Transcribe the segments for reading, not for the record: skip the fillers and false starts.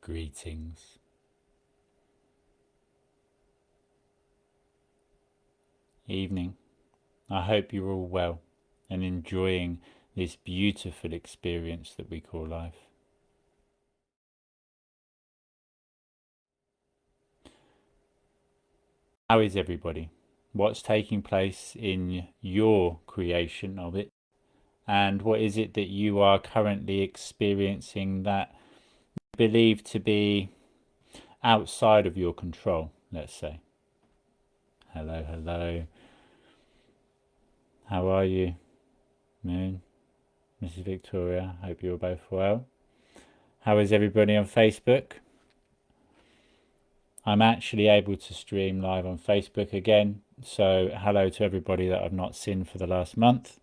Greetings. Evening. I hope you're all well and enjoying this beautiful experience that we call life. How is everybody? What's taking place in your creation of it? And what is it that you are currently experiencing that you believe to be outside of your control, let's say? Hello, hello. How are you, Moon? Mrs. Victoria, hope you're both well. How is everybody on Facebook? I'm actually able to stream live on Facebook again, so hello to everybody that I've not seen for the last month.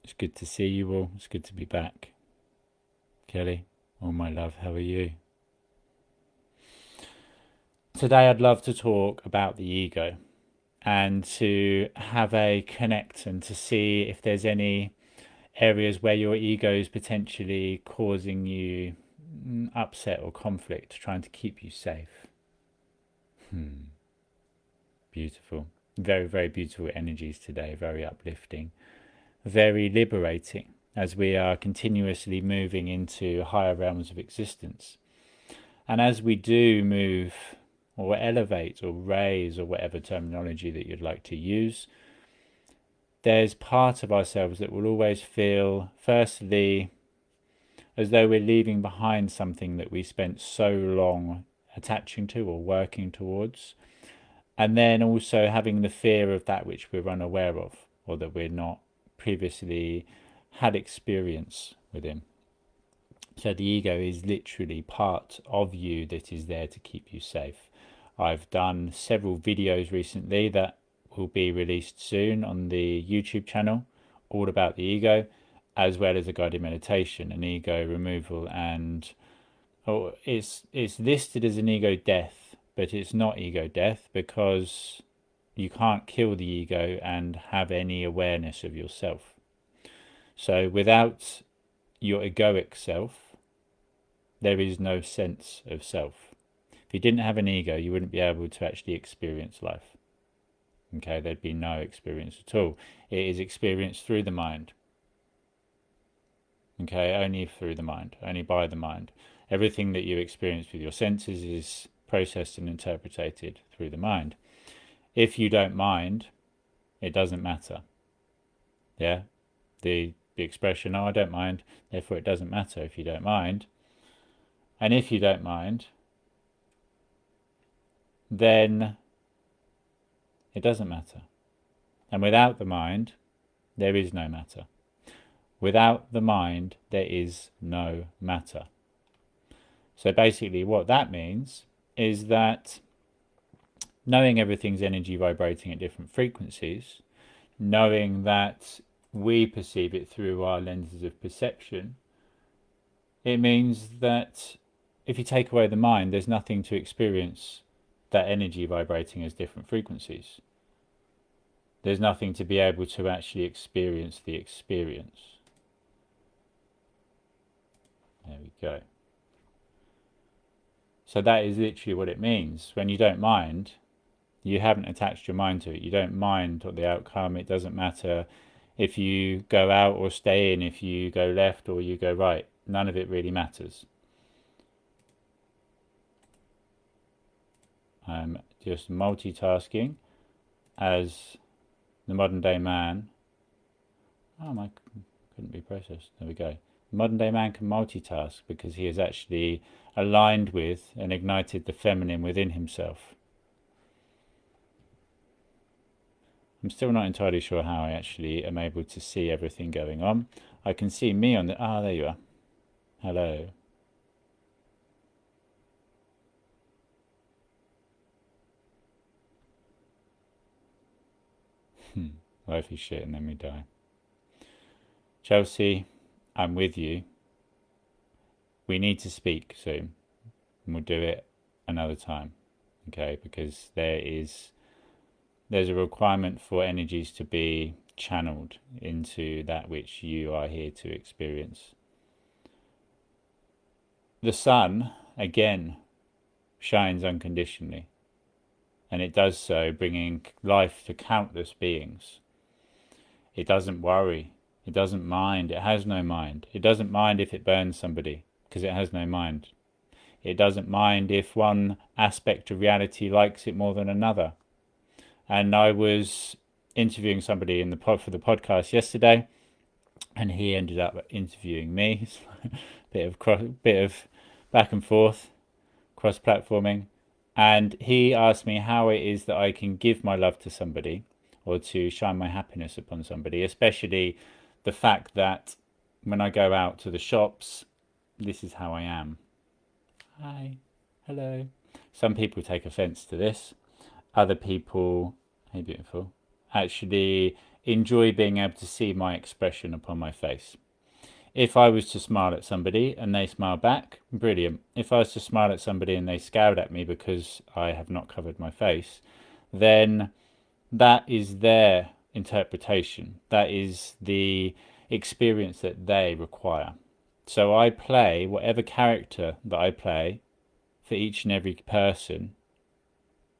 It's good to see you all. It's good to be back. Kelly, oh my love, how are you? Today I'd love to talk about the ego and to have a connect and to see if there's any areas where your ego is potentially causing you upset or conflict, trying to keep you safe. Beautiful. Very, very beautiful energies today, very uplifting, very liberating as we are continuously moving into higher realms of existence. And as we do move or elevate or raise or whatever terminology that you'd like to use, there's part of ourselves that will always feel, firstly, as though we're leaving behind something that we spent so long attaching to or working towards. And then also having the fear of that which we're unaware of or that we're not previously had experience within. So the ego is literally part of you that is there to keep you safe. I've done several videos recently that will be released soon on the YouTube channel, all about the ego, as well as a guided meditation, an ego removal, and it's listed as an ego death, but it's not ego death because you can't kill the ego and have any awareness of yourself. So without your egoic self, there is no sense of self. If you didn't have an ego, you wouldn't be able to actually experience life. Okay, there'd be no experience at all. It is experienced through the mind. Okay, only through the mind, only by the mind. Everything that you experience with your senses is processed and interpreted through the mind. If you don't mind, it doesn't matter. Yeah, the expression, oh, I don't mind, therefore it doesn't matter if you don't mind. And if you don't mind, then it doesn't matter. And without the mind, there is no matter. Without the mind, there is no matter. So basically what that means is that knowing everything's energy vibrating at different frequencies, knowing that we perceive it through our lenses of perception, it means that if you take away the mind, there's nothing to experience that energy vibrating as different frequencies. There's nothing to be able to actually experience the experience. There we go. So that is literally what it means. When you don't mind, you haven't attached your mind to it. You don't mind the outcome. It doesn't matter if you go out or stay in, if you go left or you go right. None of it really matters. I'm just multitasking as the modern day man. Oh, my couldn't be processed. There we go. The modern day man can multitask because he has actually aligned with and ignited the feminine within himself. I'm still not entirely sure how I actually am able to see everything going on. I can see me on the... Ah, there you are. Hello. Well, if he's shit and then we die. Chelsea, I'm with you. We need to speak soon. And we'll do it another time. Okay, because there's a requirement for energies to be channeled into that which you are here to experience. The sun again, shines unconditionally. And it does so, bringing life to countless beings. It doesn't worry. It doesn't mind. It has no mind. It doesn't mind if it burns somebody, because it has no mind. It doesn't mind if one aspect of reality likes it more than another. And I was interviewing somebody for the podcast yesterday, and he ended up interviewing me. bit of back and forth, cross-platforming. And he asked me how it is that I can give my love to somebody or to shine my happiness upon somebody, especially the fact that when I go out to the shops, this is how I am. Hi, hello. Some people take offense to this. Other people, hey beautiful, actually enjoy being able to see my expression upon my face. If I was to smile at somebody and they smile back, brilliant. If I was to smile at somebody and they scowled at me because I have not covered my face, then that is their interpretation. That is the experience that they require. So I play whatever character that I play for each and every person,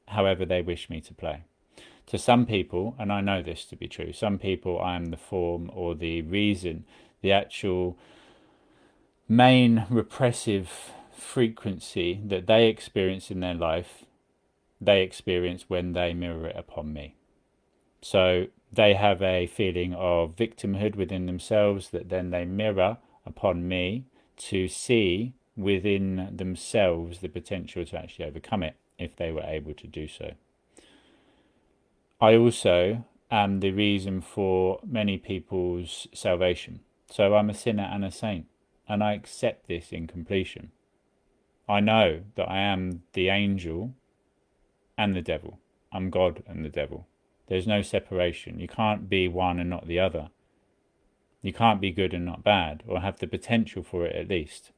however they wish me to play. To some people, and I know this to be true, some people I am the form or the reason, the actual main repressive frequency that they experience in their life, they experience when they mirror it upon me. So they have a feeling of victimhood within themselves that then they mirror upon me to see within themselves the potential to actually overcome it if they were able to do so. I also am the reason for many people's salvation. So I'm a sinner and a saint, and I accept this in completion. I know that I am the angel and the devil. I'm God and the devil. There's no separation. You can't be one and not the other. You can't be good and not bad, or have the potential for it at least.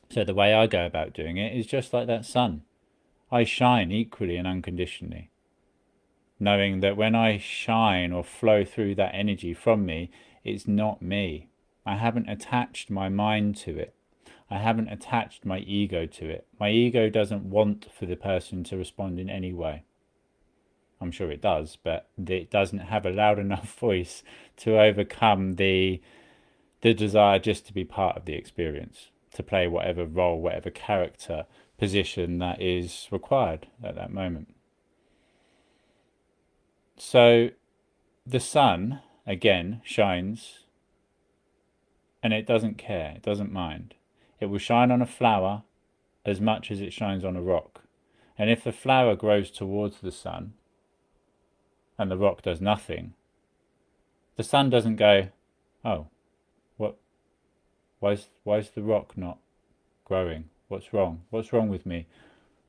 So the way I go about doing it is just like that sun. I shine equally and unconditionally, knowing that when I shine or flow through that energy from me, it's not me. I haven't attached my mind to it. I haven't attached my ego to it. My ego doesn't want for the person to respond in any way. I'm sure it does, but it doesn't have a loud enough voice to overcome the desire just to be part of the experience, to play whatever role, whatever character, position that is required at that moment. So the sun, again, shines, and it doesn't care, it doesn't mind. It will shine on a flower as much as it shines on a rock. And if the flower grows towards the sun, and the rock does nothing, the sun doesn't go, oh, what? Why's the rock not growing? What's wrong? What's wrong with me?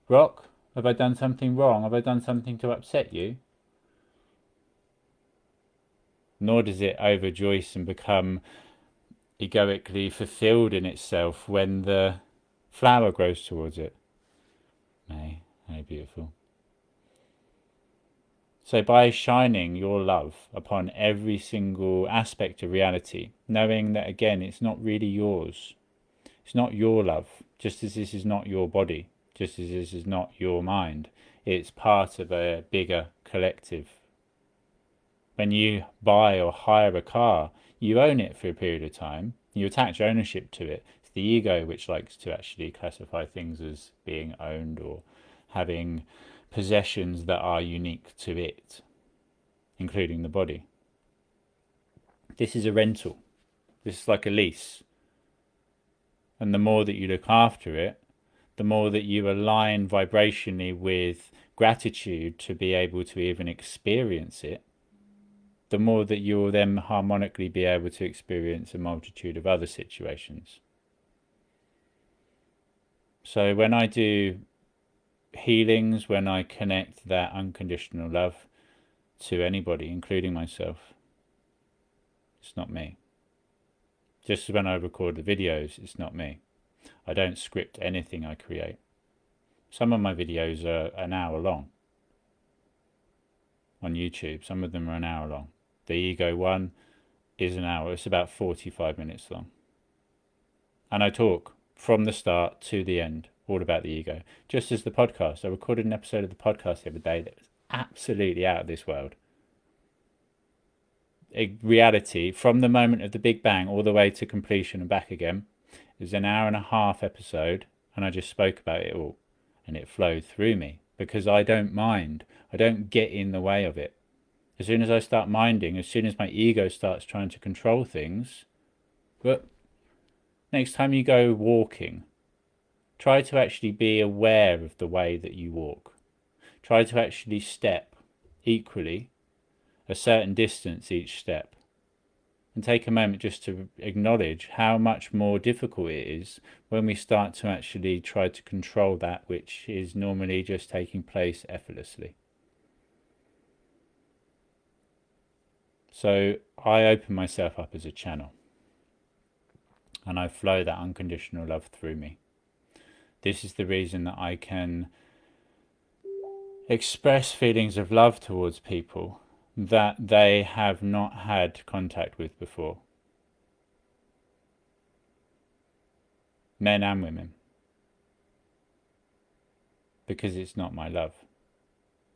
Rock, have I done something wrong? Have I done something to upset you? Nor does it overjoice and become egoically fulfilled in itself when the flower grows towards it. Hey, beautiful. So by shining your love upon every single aspect of reality, knowing that again, it's not really yours. It's not your love, just as this is not your body, just as this is not your mind. It's part of a bigger collective. When you buy or hire a car, you own it for a period of time. You attach ownership to it. It's the ego which likes to actually classify things as being owned or having possessions that are unique to it, including the body. This is a rental. This is like a lease. And the more that you look after it, the more that you align vibrationally with gratitude to be able to even experience it, the more that you will then harmonically be able to experience a multitude of other situations. So when I do healings, when I connect that unconditional love to anybody, including myself, it's not me. Just as when I record the videos, it's not me. I don't script anything I create. Some of my videos are an hour long on YouTube. Some of them are an hour long. The ego one is an hour. It's about 45 minutes long. And I talk from the start to the end, all about the ego. Just as the podcast, I recorded an episode of the podcast the other day that was absolutely out of this world. A reality from the moment of the Big Bang all the way to completion and back again. It was an hour and a half episode, and I just spoke about it all, and it flowed through me because I don't mind. I don't get in the way of it. As soon as I start minding, as soon as my ego starts trying to control things, but next time you go walking, try to actually be aware of the way that you walk. Try to actually step equally a certain distance each step. And take a moment just to acknowledge how much more difficult it is when we start to actually try to control that which is normally just taking place effortlessly. So I open myself up as a channel, and I flow that unconditional love through me. This is the reason that I can express feelings of love towards people that they have not had contact with before. Men and women. Because it's not my love.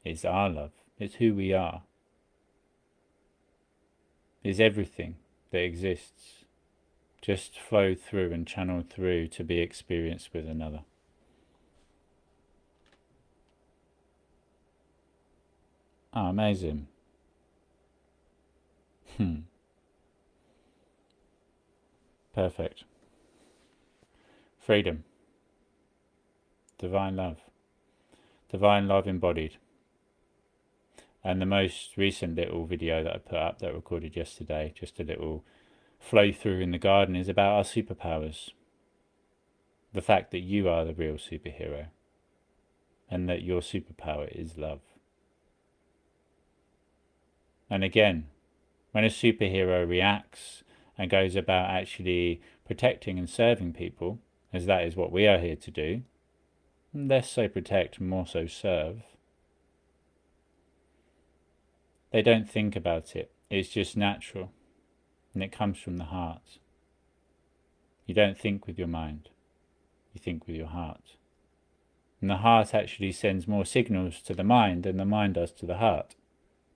It's our love. It's who we are. It's everything that exists. Just flow through and channel through to be experienced with another. Oh, amazing. Perfect. Freedom. Divine love. Divine love embodied. And the most recent little video that I put up that I recorded yesterday, just a little flow through in the garden, is about our superpowers. The fact that you are the real superhero. And that your superpower is love. And again, when a superhero reacts and goes about actually protecting and serving people, as that is what we are here to do, less so protect, more so serve, they don't think about it. It's just natural, and it comes from the heart. You don't think with your mind, you think with your heart. And the heart actually sends more signals to the mind than the mind does to the heart.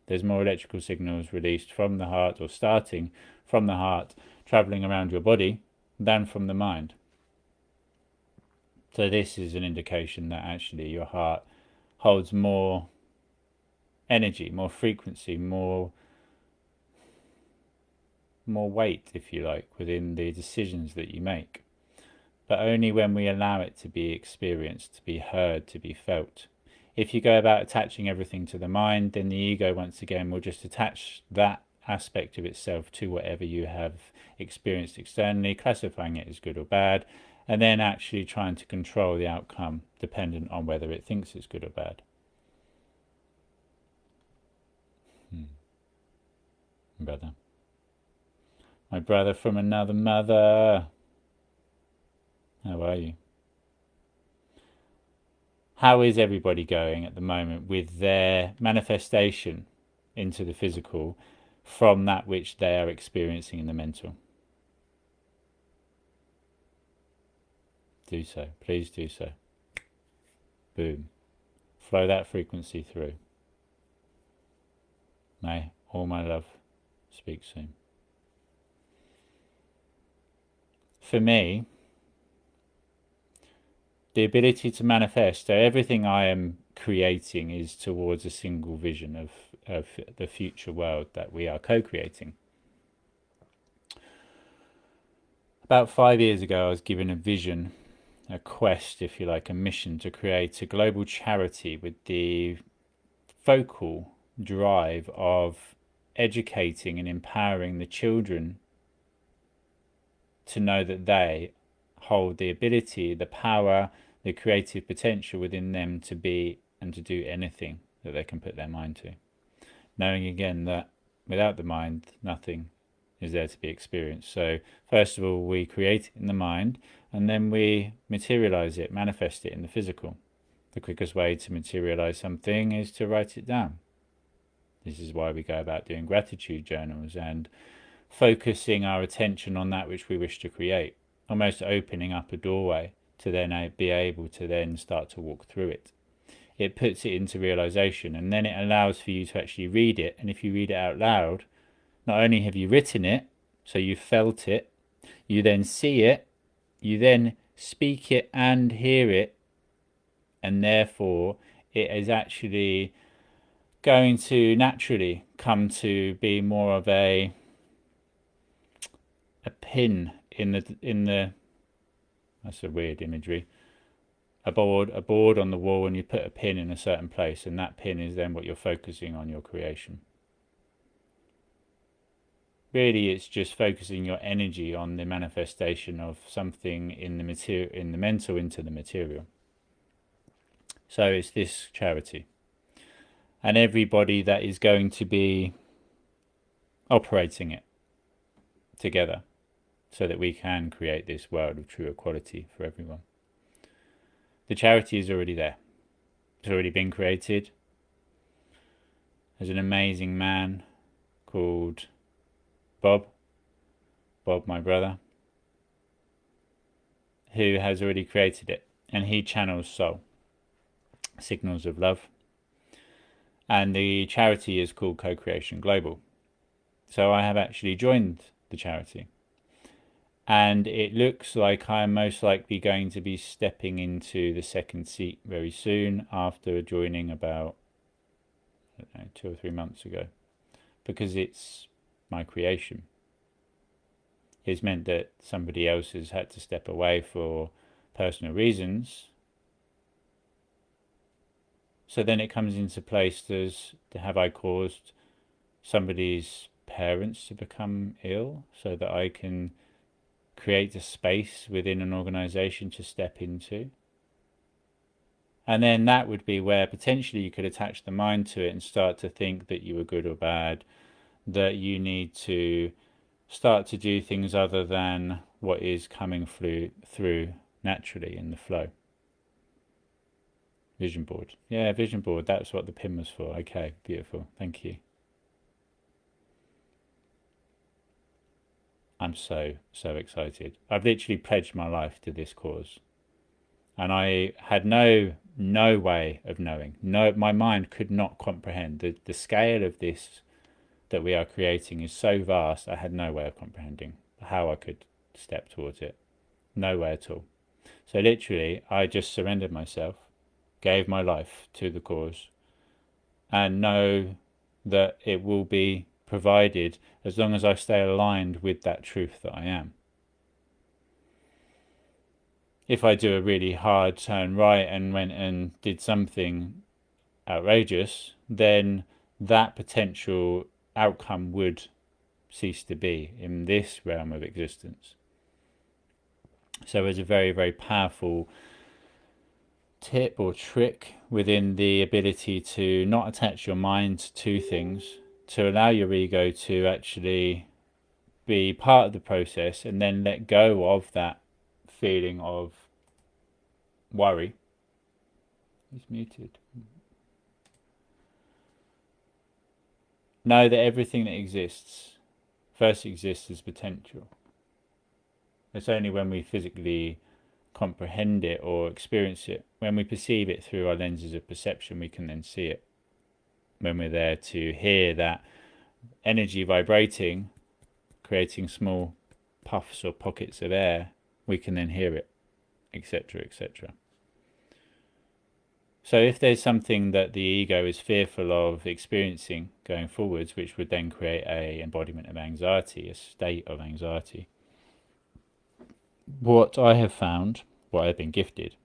There's more electrical signals released from the heart, or starting from the heart, travelling around your body, than from the mind. So this is an indication that actually your heart holds more energy, more frequency, more weight, if you like, within the decisions that you make. But only when we allow it to be experienced, to be heard, to be felt. If you go about attaching everything to the mind, then the ego once again will just attach that aspect of itself to whatever you have experienced externally, classifying it as good or bad, and then actually trying to control the outcome dependent on whether it thinks it's good or bad. Brother. My brother from another mother. How are you? How is everybody going at the moment with their manifestation into the physical from that which they are experiencing in the mental? Do so. Please do so. Boom. Flow that frequency through. May all my love speak soon. For me, the ability to manifest, so everything I am creating is towards a single vision of the future world that we are co-creating. About 5 years ago, I was given a vision, a quest, if you like, a mission to create a global charity with the focal drive of educating and empowering the children to know that they hold the ability, the power, the creative potential within them to be and to do anything that they can put their mind to. Knowing again that without the mind, nothing is there to be experienced. So first of all, we create it in the mind, and then we materialize it, manifest it in the physical. The quickest way to materialize something is to write it down. This is why we go about doing gratitude journals and focusing our attention on that which we wish to create. almost opening up a doorway to then be able to then start to walk through it. It puts it into realization, and then it allows for you to actually read it. And if you read it out loud, not only have you written it, so you felt it, you then see it, you then speak it and hear it, and therefore it is actually going to naturally come to be more of a pin in the that's a weird imagery, a board on the wall, and you put a pin in a certain place, and that pin is then what you're focusing on your creation. Really, it's just focusing your energy on the manifestation of something in the material, in the mental, into the material. So it's this charity, and everybody that is going to be operating it together, so that we can create this world of true equality for everyone. The charity is already there. It's already been created. There's an amazing man called Bob, my brother, who has already created it, and he channels soul, signals of love, and the charity is called Co-Creation Global. So I have actually joined the charity, and it looks like I'm most likely going to be stepping into the second seat very soon, after joining about, I don't know, 2 or 3 months ago, because it's my creation. It's meant that somebody else has had to step away for personal reasons. So then it comes into place as, have I caused somebody's parents to become ill so that I can create a space within an organization to step into? And then that would be where potentially you could attach the mind to it and start to think that you were good or bad, that you need to start to do things other than what is coming through naturally in the flow. Vision board. Yeah, vision board. That's what the pin was for. Okay, beautiful. Thank you. I'm so excited. I've literally pledged my life to this cause. And I had no way of knowing. No, my mind could not comprehend. The scale of this that we are creating is so vast, I had no way of comprehending how I could step towards it. No way at all. So literally, I just surrendered myself, gave my life to the cause, and know that it will be provided as long as I stay aligned with that truth that I am. If I do a really hard turn right and went and did something outrageous, then that potential outcome would cease to be in this realm of existence. So it's a very, very powerful tip or trick within the ability to not attach your mind to things, to allow your ego to actually be part of the process, and then let go of that feeling of worry. It's muted. Know that everything that exists first exists as potential. It's only when we physically comprehend it or experience it, when we perceive it through our lenses of perception, we can then see it. When we're there to hear that energy vibrating, creating small puffs or pockets of air, we can then hear it, etc., etc. So if there's something that the ego is fearful of experiencing going forwards, which would then create an embodiment of anxiety, a state of anxiety, what I have found, what I've been gifted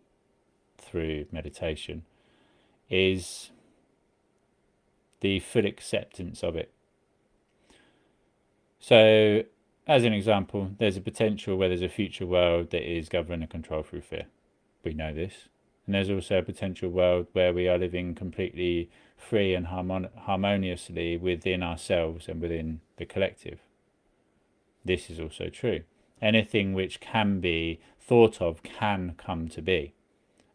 through meditation, is the full acceptance of it. So, as an example, there's a potential where there's a future world that is governed and controlled through fear. We know this. And there's also a potential world where we are living completely free and harmoniously within ourselves and within the collective. This is also true. Anything which can be thought of can come to be.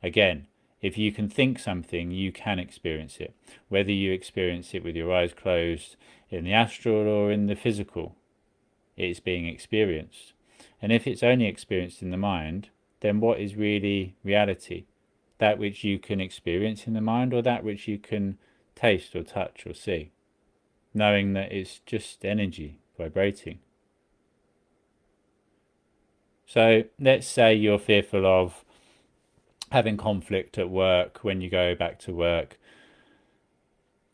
Again, if you can think something, you can experience it. Whether you experience it with your eyes closed in the astral or in the physical, it's being experienced. And if it's only experienced in the mind, then what is really reality? That which you can experience in the mind, or that which you can taste or touch or see, knowing that it's just energy vibrating. So let's say you're fearful of having conflict at work when you go back to work,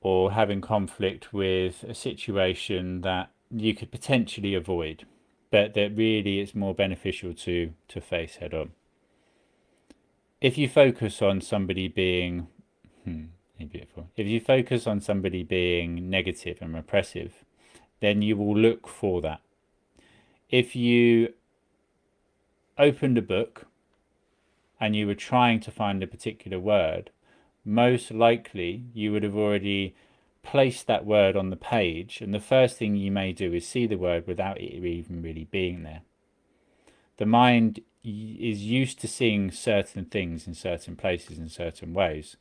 or having conflict with a situation that you could potentially avoid, but that really it's more beneficial to face head on. If you focus on somebody being beautiful, if you focus on somebody being negative and repressive, then you will look for that. If you opened a book and you were trying to find a particular word, most likely you would have already placed that word on the page, and the first thing you may do is see the word without it even really being there. The mind is used to seeing certain things in certain places in certain ways,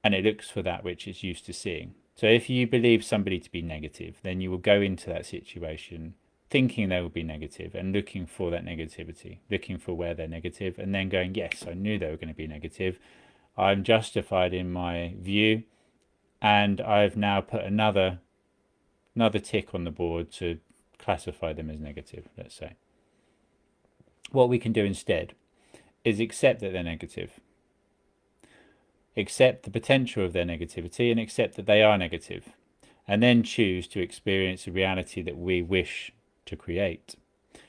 and it looks for that which it's used to seeing. So if you believe somebody to be negative, then you will go into that situation thinking they will be negative and looking for that negativity, looking for where they're negative, and then going, yes, I knew they were going to be negative. I'm justified in my view, and I've now put another tick on the board to classify them as negative, let's say. What we can do instead is accept that they're negative, accept the potential of their negativity, and accept that they are negative, and then choose to experience a reality that we wish to create,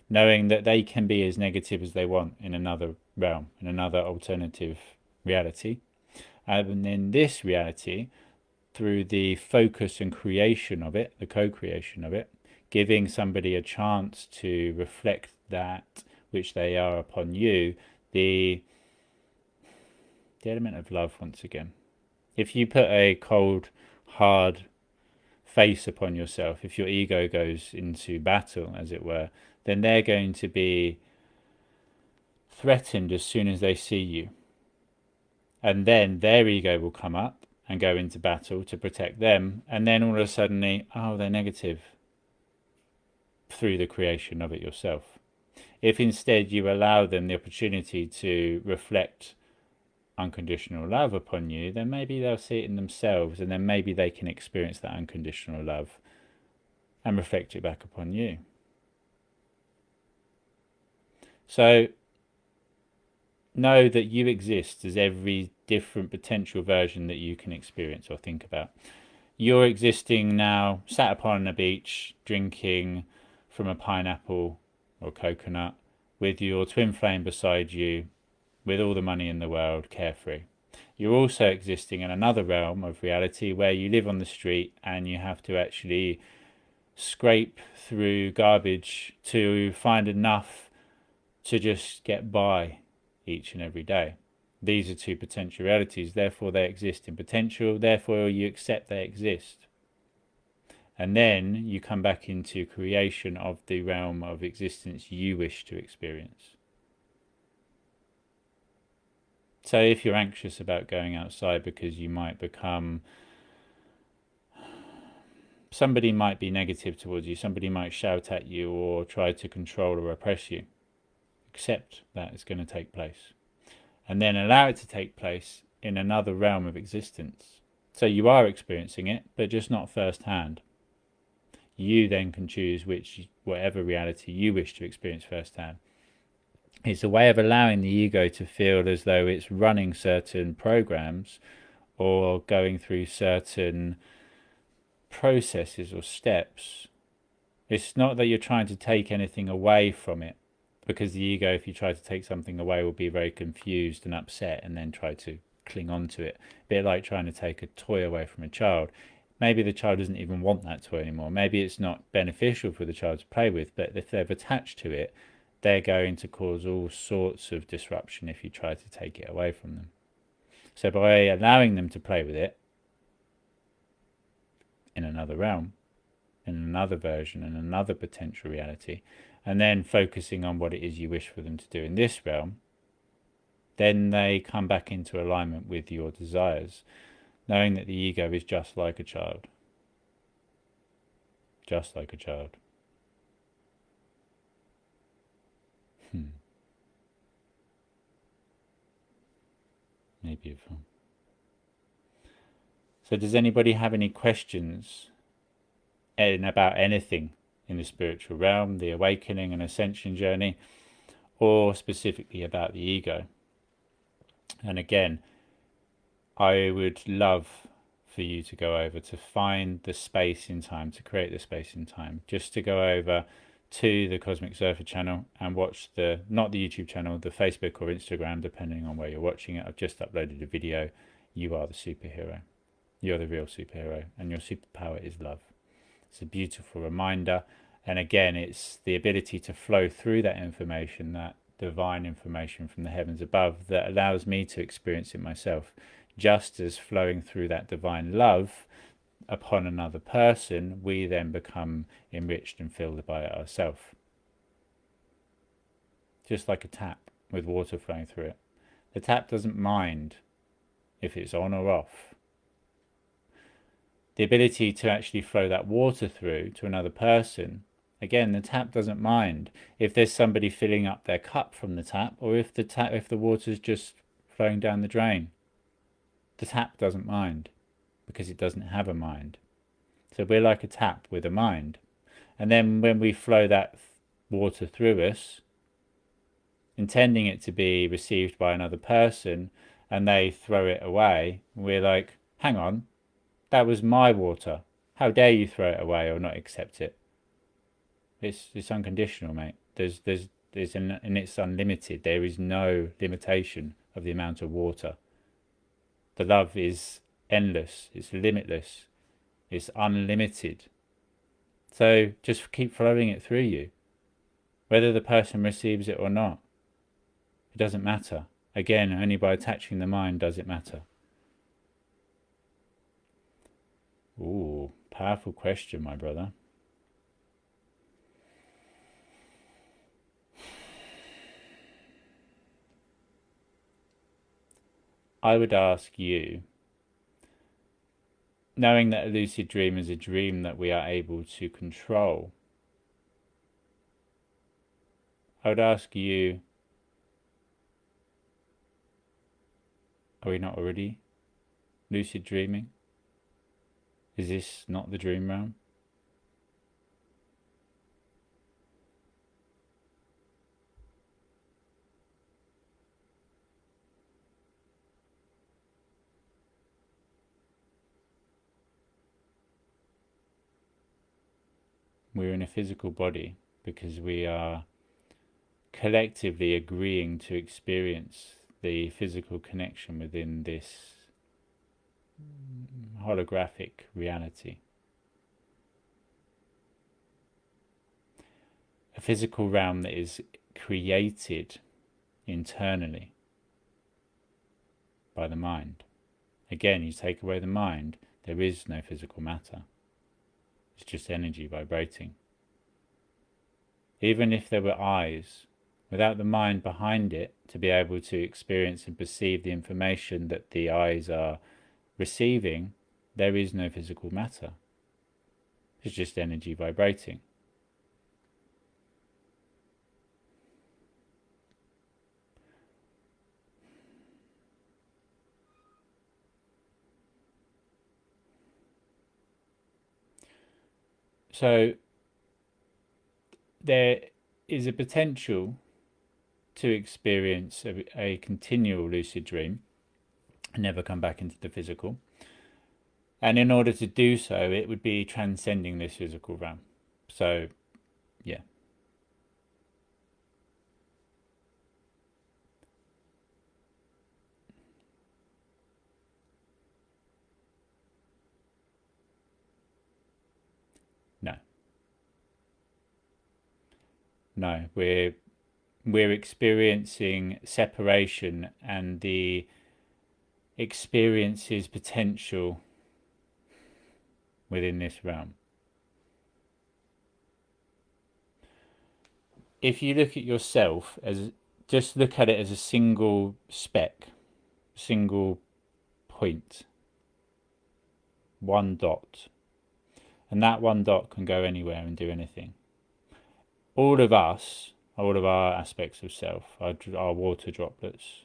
knowing that they can be as negative as they want in another realm, in another alternative reality. And in this reality, through the focus and creation of it, the co-creation of it, giving somebody a chance to reflect that which they are upon you, the element of love once again. If you put a cold, hard face upon yourself, if your ego goes into battle, as it were, then they're going to be threatened as soon as they see you. And then their ego will come up and go into battle to protect them, and then all of a sudden, oh, they're negative, through the creation of it yourself. If instead you allow them the opportunity to reflect unconditional love upon you, then maybe they'll see it in themselves, and then maybe they can experience that unconditional love and reflect it back upon you. So know that you exist as every different potential version that you can experience or think about. You're existing now, sat upon a beach, drinking from a pineapple or coconut, with your twin flame beside you, with all the money in the world, carefree. You're also existing in another realm of reality where you live on the street and you have to actually scrape through garbage to find enough to just get by each and every day. These are two potential realities, therefore they exist in potential, therefore you accept they exist. And then you come back into creation of the realm of existence you wish to experience. So if you're anxious about going outside because you might become, somebody might be negative towards you, somebody might shout at you or try to control or oppress you, accept that it's going to take place. And then allow it to take place in another realm of existence. So you are experiencing it, but just not firsthand. You then can choose whatever reality you wish to experience firsthand. It's a way of allowing the ego to feel as though it's running certain programs or going through certain processes or steps. It's not that you're trying to take anything away from it, because the ego, if you try to take something away, will be very confused and upset and then try to cling on to it. A bit like trying to take a toy away from a child. Maybe the child doesn't even want that toy anymore. Maybe it's not beneficial for the child to play with, but if they've attached to it, they're going to cause all sorts of disruption if you try to take it away from them. So by allowing them to play with it in another realm, in another version, in another potential reality, and then focusing on what it is you wish for them to do in this realm, then they come back into alignment with your desires, knowing that the ego is just like a child. Just like a child. Very beautiful. So does anybody have any questions about anything in the spiritual realm, the awakening and ascension journey, or specifically about the ego? And again, I would love for you to go over to find the space in time, to create the space in time, just to go over to the Cosmic Surfer channel and watch not the YouTube channel, the Facebook or Instagram, depending on where you're watching it. I've just uploaded a video. You are the superhero. You're the real superhero, and your superpower is love. It's a beautiful reminder. And again, it's the ability to flow through that information, that divine information from the heavens above, that allows me to experience it myself. Just as flowing through that divine love upon another person, we then become enriched and filled by it ourselves. Just like a tap with water flowing through it. The tap doesn't mind if it's on or off. The ability to actually flow that water through to another person, again, the tap doesn't mind if there's somebody filling up their cup from the tap, or if the water's just flowing down the drain. The tap doesn't mind, because it doesn't have a mind. So we're like a tap with a mind. And then when we flow that water through us, intending it to be received by another person, and they throw it away, we're like, hang on, that was my water. How dare you throw it away or not accept it? It's unconditional, mate. And it's unlimited. There is no limitation of the amount of water. The love is endless. It's limitless. It's unlimited. So just keep flowing it through you. Whether the person receives it or not, it doesn't matter. Again, only by attaching the mind does it matter. Ooh, powerful question, my brother. I would ask you, knowing that a lucid dream is a dream that we are able to control, I would ask you, are we not already lucid dreaming? Is this not the dream realm? We're in a physical body because we are collectively agreeing to experience the physical connection within this holographic reality. A physical realm that is created internally by the mind. Again, you take away the mind, there is no physical matter. It's just energy vibrating. Even if there were eyes, without the mind behind it to be able to experience and perceive the information that the eyes are receiving, there is no physical matter. It's just energy vibrating. So there is a potential to experience a continual lucid dream and never come back into the physical. And in order to do so, it would be transcending this physical realm. So, yeah. No, we're experiencing separation, and the experience's potential within this realm. If you look at yourself just look at it as a single speck, single point, one dot, and that one dot can go anywhere and do anything. All of us, all of our aspects of self, our water droplets,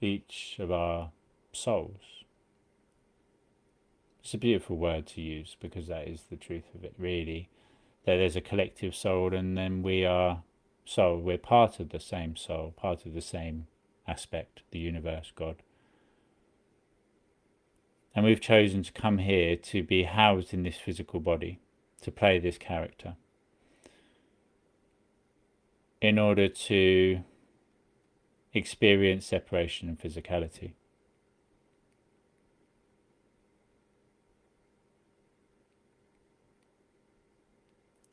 each of our souls. It's a beautiful word to use because that is the truth of it, really. That there's a collective soul, and then we are soul. We're part of the same soul, part of the same aspect, the universe, God. And we've chosen to come here to be housed in this physical body, to play this character, in order to experience separation and physicality.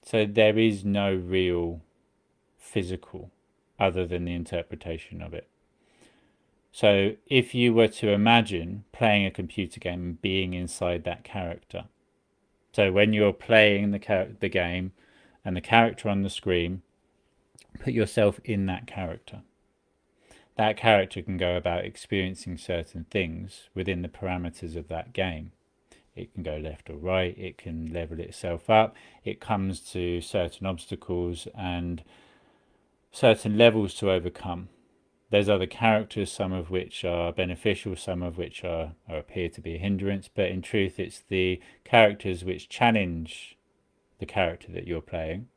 So there is no real physical other than the interpretation of it. So if you were to imagine playing a computer game and being inside that character, so when you're playing the game and the character on the screen, put yourself in that character. That character can go about experiencing certain things within the parameters of that game. It can go left or right, it can level itself up, it comes to certain obstacles and certain levels to overcome. There's other characters, some of which are beneficial, some of which appear to be a hindrance, but in truth it's the characters which challenge the character that you're playing,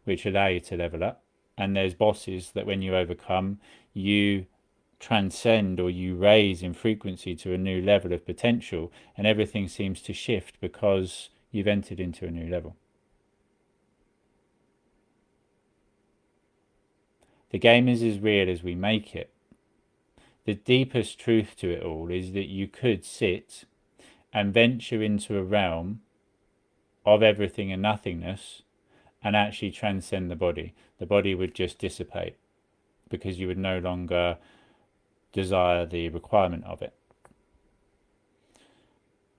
which allow you to level up. And there's bosses that when you overcome, you transcend or you raise in frequency to a new level of potential, and everything seems to shift because you've entered into a new level. The game is as real as we make it. The deepest truth to it all is that you could sit and venture into a realm of everything and nothingness and actually transcend the body. The body would just dissipate because you would no longer desire the requirement of it.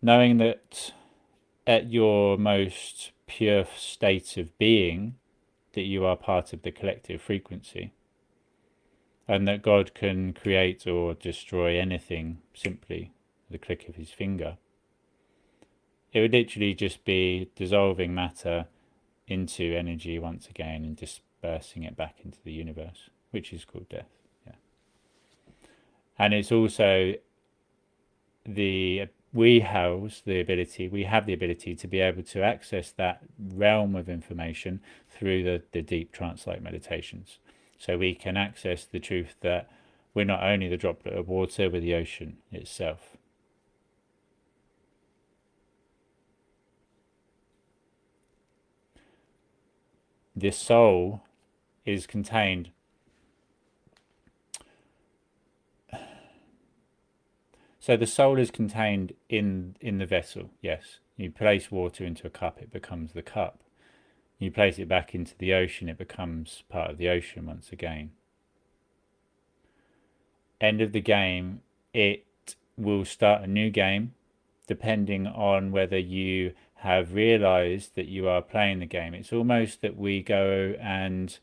Knowing that at your most pure state of being, that you are part of the collective frequency, and that God can create or destroy anything simply with the click of his finger. It would literally just be dissolving matter into energy once again and dispersing it back into the universe, which is called death. Yeah. And it's also we have the ability to be able to access that realm of information through the deep trance-like meditations. So we can access the truth that we're not only the droplet of water, we're the ocean itself. This soul is contained. So the soul is contained in the vessel, yes. You place water into a cup, it becomes the cup. You place it back into the ocean, it becomes part of the ocean once again. End of the game, it will start a new game, depending on whether you have realized that you are playing the game. It's almost that we go and...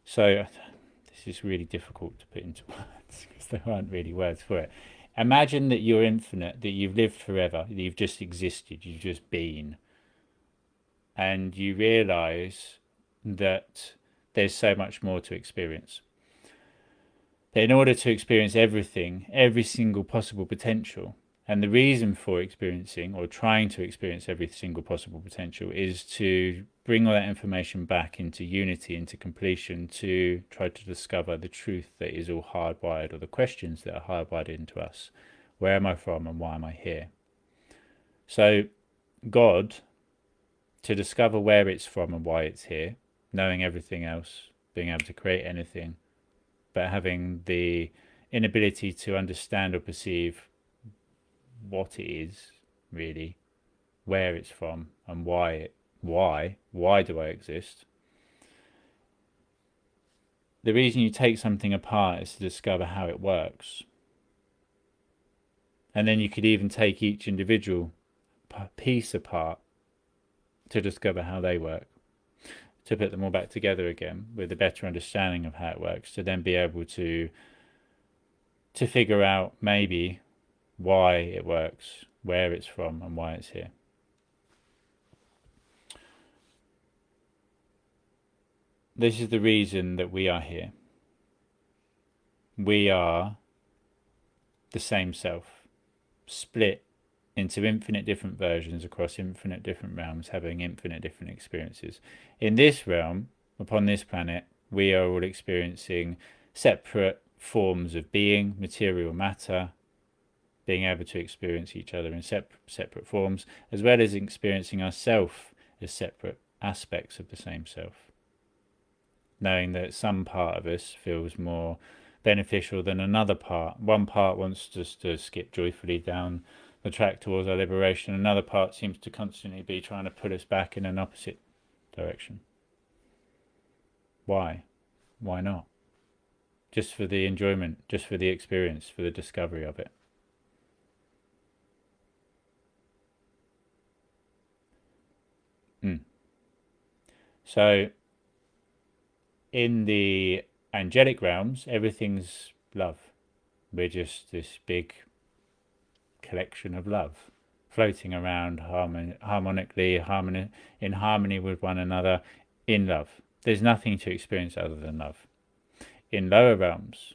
So, this is really difficult to put into words, because there aren't really words for it. Imagine that you're infinite, that you've lived forever, that you've just existed, you've just been. And you realize that there's so much more to experience. That in order to experience everything, every single possible potential, and the reason for experiencing or trying to experience every single possible potential is to bring all that information back into unity, into completion, to try to discover the truth that is all hardwired, or the questions that are hardwired into us. Where am I from and why am I here? So God, to discover where it's from and why it's here, knowing everything else, being able to create anything, but having the inability to understand or perceive what it is, really, where it's from, and why do I exist? The reason you take something apart is to discover how it works. And then you could even take each individual piece apart to discover how they work, to put them all back together again with a better understanding of how it works, to then be able to figure out maybe why it works, where it's from, and why it's here. This is the reason that we are here. we are the same self, split into infinite different versions across infinite different realms, having infinite different experiences. In this realm, upon this planet, we are all experiencing separate forms of being, material matter, being able to experience each other in separate forms, as well as experiencing ourselves as separate aspects of the same self. Knowing that some part of us feels more beneficial than another part. One part wants us to skip joyfully down the track towards our liberation. Another part seems to constantly be trying to pull us back in an opposite direction. Why? Why not? Just for the enjoyment, just for the experience, for the discovery of it. So, in the angelic realms, everything's love. We're just this big collection of love, floating around harmonically, in harmony with one another, in love. There's nothing to experience other than love. In lower realms,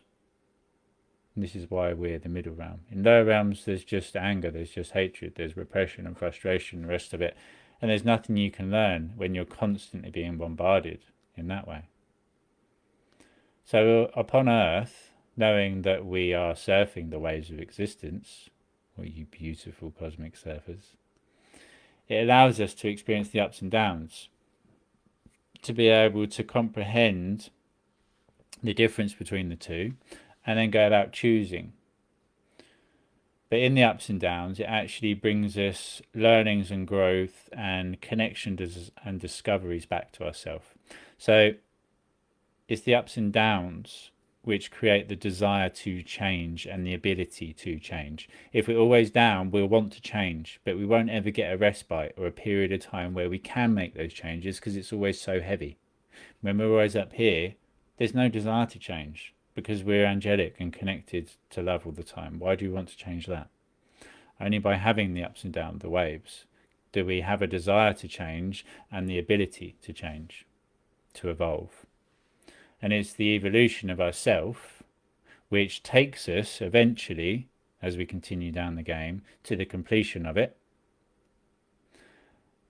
this is why we're the middle realm. In lower realms, there's just anger, there's just hatred, there's repression and frustration, the rest of it. And there's nothing you can learn when you're constantly being bombarded in that way. So upon Earth, knowing that we are surfing the waves of existence, or you beautiful cosmic surfers, it allows us to experience the ups and downs, to be able to comprehend the difference between the two, and then go about choosing. But in the ups and downs, it actually brings us learnings and growth and connections and discoveries back to ourselves. So it's the ups and downs which create the desire to change and the ability to change. If we're always down, we'll want to change, but we won't ever get a respite or a period of time where we can make those changes because it's always so heavy. When we're always up here, there's no desire to change because we're angelic and connected to love all the time. Why do we want to change that? Only by having the ups and downs, the waves, do we have a desire to change and the ability to change, to evolve. And it's the evolution of ourself which takes us eventually, as we continue down the game, to the completion of it,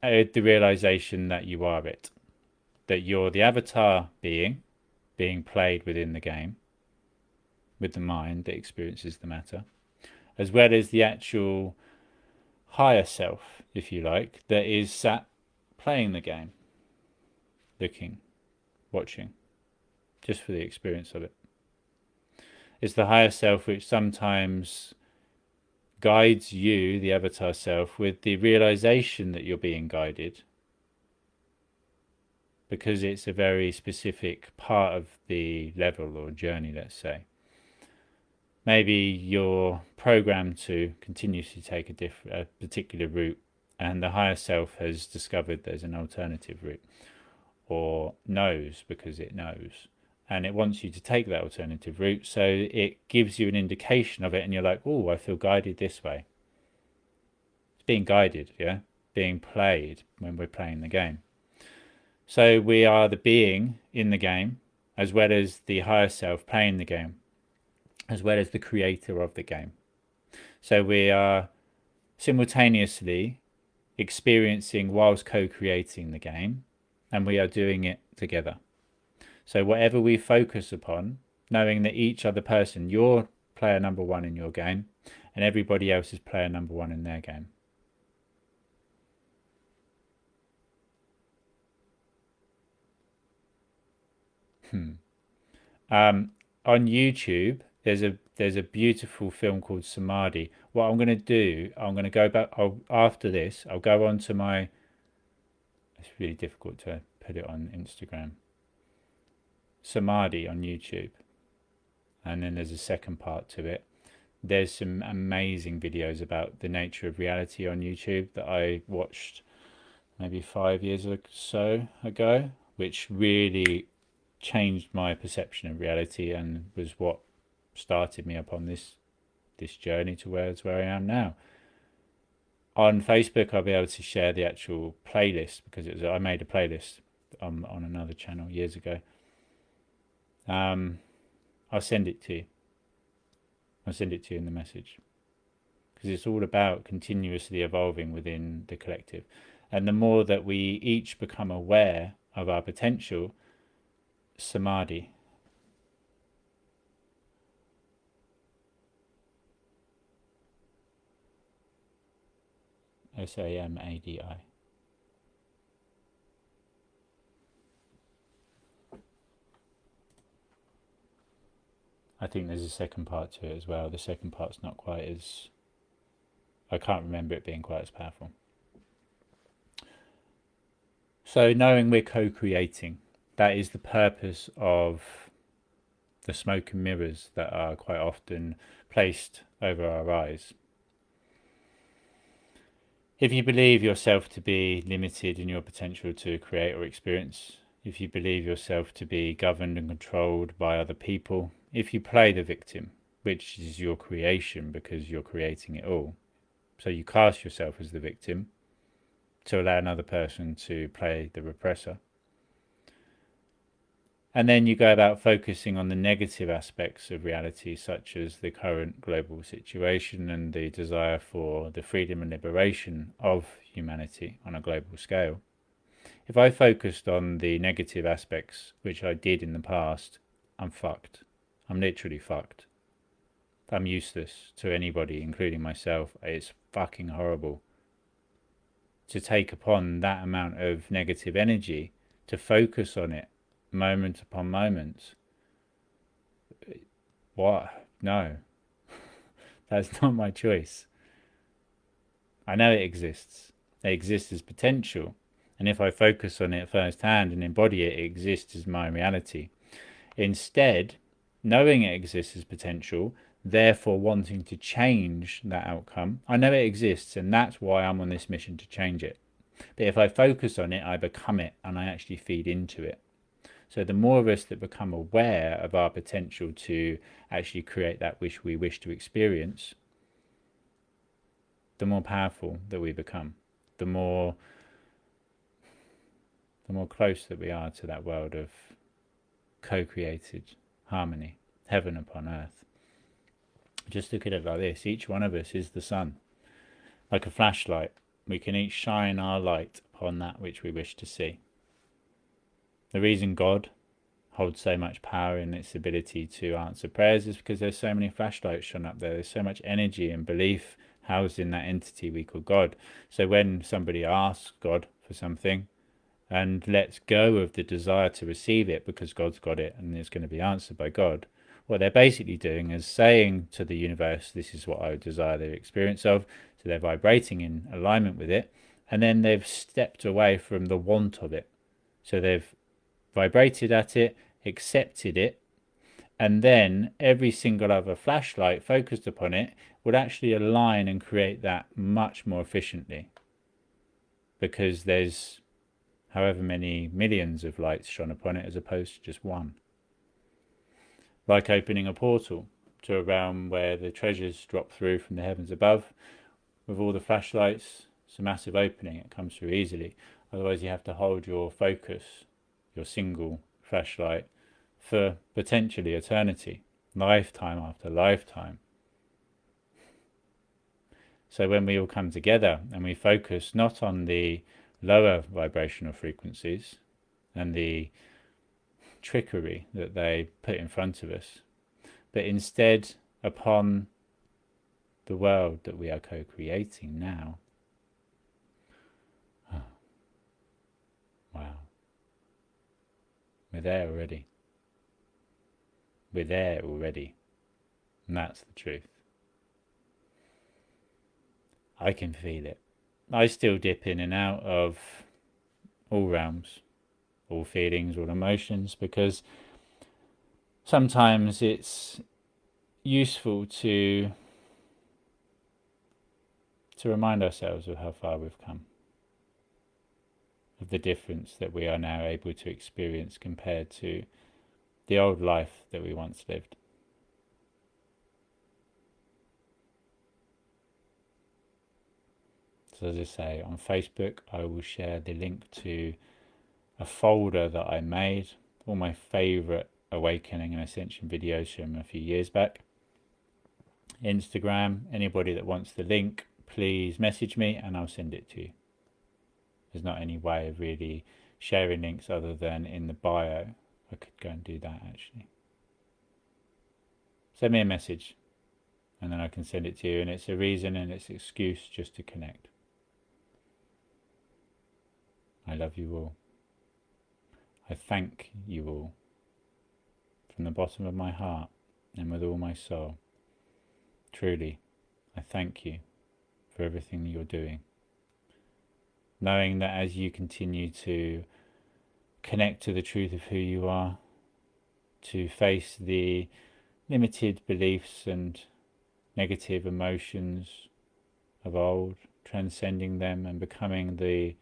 the realization that you are it, that you're the avatar being played within the game, with the mind that experiences the matter, as well as the actual higher self, if you like, that is sat playing the game, looking, watching, just for the experience of it. It's the higher self which sometimes guides you, the avatar self, with the realization that you're being guided, because it's a very specific part of the level or journey, let's say. Maybe you're programmed to continuously take a particular route, and the higher self has discovered there's an alternative route, or knows because it knows, and it wants you to take that alternative route, so it gives you an indication of it, and you're like, oh, I feel guided this way. It's being guided, yeah? Being played when we're playing the game. So we are the being in the game, as well as the higher self playing the game, as well as the creator of the game. So we are simultaneously experiencing whilst co-creating the game, and we are doing it together. So whatever we focus upon, knowing that each other person, you're player number one in your game, and everybody else is player number one in their game. On YouTube, there's a beautiful film called Samadhi. What I'm going to do, I'm going to go back, after this, I'll go on to my, it's really difficult to put it on Instagram, Samadhi on YouTube. And then there's a second part to it. There's some amazing videos about the nature of reality on YouTube that I watched maybe 5 years or so ago, which really changed my perception of reality and was what started me upon this journey to where I am now. On Facebook, I'll be able to share the actual playlist because I made a playlist on another channel years ago. I'll send it to you I'll send it to you in the message. Because it's all about continuously evolving within the collective. And the more that we each become aware of our potential, samadhi, S-A-M-A-D-I. I think there's a second part to it as well. The second part's not quite as... I can't remember it being quite as powerful. So knowing we're co-creating, that is the purpose of the smoke and mirrors that are quite often placed over our eyes. If you believe yourself to be limited in your potential to create or experience, if you believe yourself to be governed and controlled by other people, if you play the victim, which is your creation because you're creating it all, so you cast yourself as the victim to allow another person to play the repressor, and then you go about focusing on the negative aspects of reality, such as the current global situation and the desire for the freedom and liberation of humanity on a global scale. If I focused on the negative aspects, which I did in the past, I'm fucked. I'm literally fucked. I'm useless to anybody, including myself. It's fucking horrible to take upon that amount of negative energy, to focus on it moment upon moment. What? No. That's not my choice. I know it exists. It exists as potential. And if I focus on it firsthand and embody it, it exists as my reality. Instead, knowing it exists as potential, therefore wanting to change that outcome, I know it exists, and that's why I'm on this mission to change it. But if I focus on it, I become it, and I actually feed into it. So the more of us that become aware of our potential to actually create that which we wish to experience, the more powerful that we become, the more close that we are to that world of co-created harmony, heaven upon earth. Just look at it like this. Each one of us is the sun. Like a flashlight, we can each shine our light upon that which we wish to see. The reason God holds so much power in its ability to answer prayers is because there's so many flashlights shone up there. There's so much energy and belief housed in that entity we call God. So when somebody asks God for something and lets go of the desire to receive it because God's got it and it's going to be answered by God, what they're basically doing is saying to the universe, this is what I would desire their experience of. So they're vibrating in alignment with it, and then they've stepped away from the want of it. So they've vibrated at it, accepted it, and then every single other flashlight focused upon it would actually align and create that much more efficiently, because there's however many millions of lights shone upon it as opposed to just one. Like opening a portal to a realm where the treasures drop through from the heavens above. With all the flashlights, it's a massive opening, it comes through easily. Otherwise you have to hold your focus, your single flashlight, for potentially eternity, lifetime after lifetime. So when we all come together and we focus not on the lower vibrational frequencies and the trickery that they put in front of us, but instead upon the world that we are co-creating now. Oh. Wow. We're there already. We're there already. And that's the truth. I can feel it. I still dip in and out of all realms, all feelings, all emotions, because sometimes it's useful to remind ourselves of how far we've come, of the difference that we are now able to experience compared to the old life that we once lived. So as I say, on Facebook I will share the link to a folder that I made, all my favourite awakening and ascension videos from a few years back. Instagram. Anybody that wants the link, please message me and I'll send it to you. There's not any way of really sharing links other than in the bio. I could go and do that actually. Send me a message and then I can send it to you, and it's a reason and it's an excuse just to connect. I love you all. I thank you all from the bottom of my heart and with all my soul. Truly, I thank you for everything that you're doing. Knowing that as you continue to connect to the truth of who you are, to face the limited beliefs and negative emotions of old, transcending them and becoming the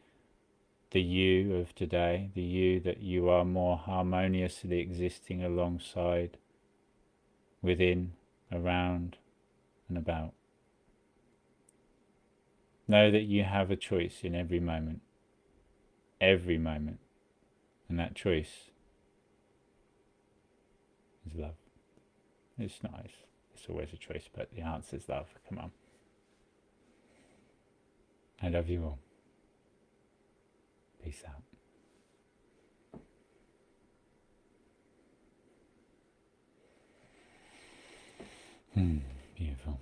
you of today, the you that you are more harmoniously existing alongside, within, around and about. Know that you have a choice in every moment, and that choice is love. It's nice. It's always a choice, but the answer is love. Come on. I love you all. Peace out. Beautiful.